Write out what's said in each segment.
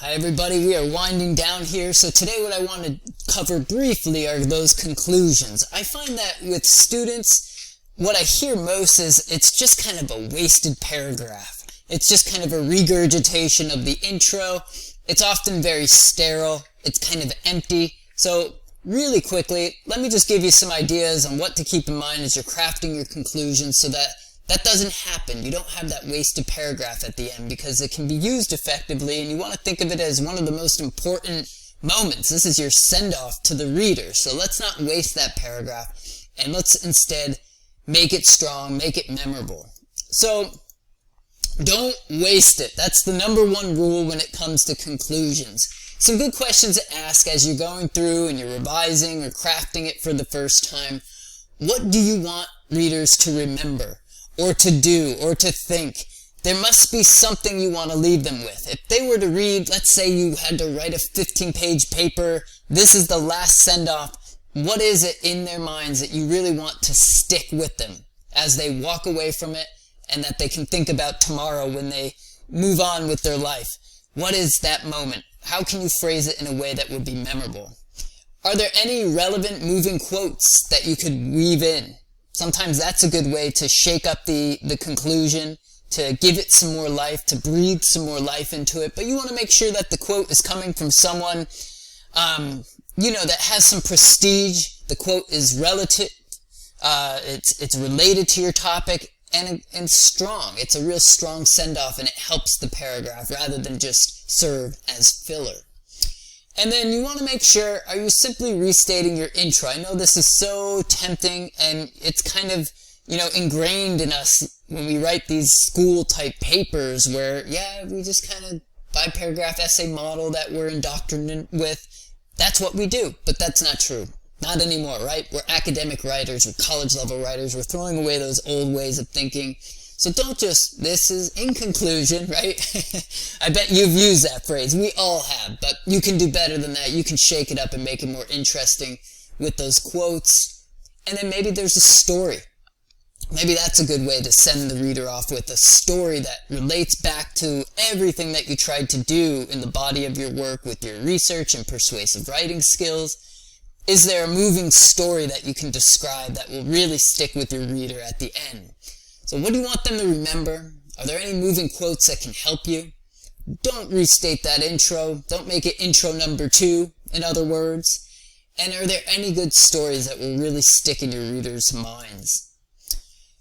Hi everybody, we are winding down here, so today what I want to cover briefly are those conclusions. I find that with students, what I hear most is it's just kind of a wasted paragraph. It's just kind of a regurgitation of the intro. It's often very sterile. It's kind of empty. So really quickly, let me just give you some ideas on what to keep in mind as you're crafting your conclusions so that doesn't happen. You don't have that wasted paragraph at the end because it can be used effectively, and you want to think of it as one of the most important moments. This is your send-off to the reader. So let's not waste that paragraph, and let's instead make it strong, make it memorable. So don't waste it. That's the number one rule when it comes to conclusions. Some good questions to ask as you're going through and you're revising or crafting it for the first time. What do you want readers to remember, or to do, or to think? There must be something you want to leave them with. If they were to read, let's say you had to write a 15-page paper, this is the last send-off, what is it in their minds that you really want to stick with them as they walk away from it and that they can think about tomorrow when they move on with their life? What is that moment? How can you phrase it in a way that would be memorable? Are there any relevant moving quotes that you could weave in? Sometimes that's a good way to shake up the conclusion, to give it some more life, to breathe some more life into it. But you want to make sure that the quote is coming from someone, that has some prestige. The quote is relative, it's related to your topic, and strong. It's a real strong send-off, and it helps the paragraph rather than just serve as filler. And then you want to make sure, are you simply restating your intro? I know this is so tempting, and it's kind of, ingrained in us when we write these school-type papers where, we just kind of, by paragraph essay model that we're indoctrinated with, that's what we do. But that's not true. Not anymore, right? We're academic writers, we're college-level writers, we're throwing away those old ways of thinking. So don't just, this is in conclusion, right? I bet you've used that phrase. We all have, but you can do better than that. You can shake it up and make it more interesting with those quotes. And then maybe there's a story. Maybe that's a good way to send the reader off with a story that relates back to everything that you tried to do in the body of your work with your research and persuasive writing skills. Is there a moving story that you can describe that will really stick with your reader at the end? So what do you want them to remember? Are there any moving quotes that can help you? Don't restate that intro. Don't make it intro number 2, in other words. And are there any good stories that will really stick in your readers' minds?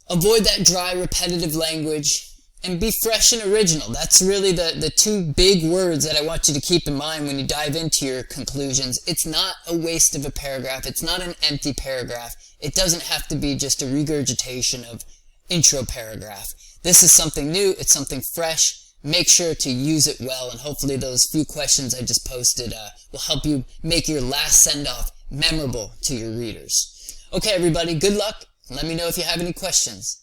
Avoid that dry, repetitive language, and be fresh and original. That's really the two big words that I want you to keep in mind when you dive into your conclusions. It's not a waste of a paragraph. It's not an empty paragraph. It doesn't have to be just a regurgitation of intro paragraph. This is something new. It's something fresh. Make sure to use it well, and hopefully those few questions I just posted will help you make your last send-off memorable to your readers. Okay, everybody, good luck. Let me know if you have any questions.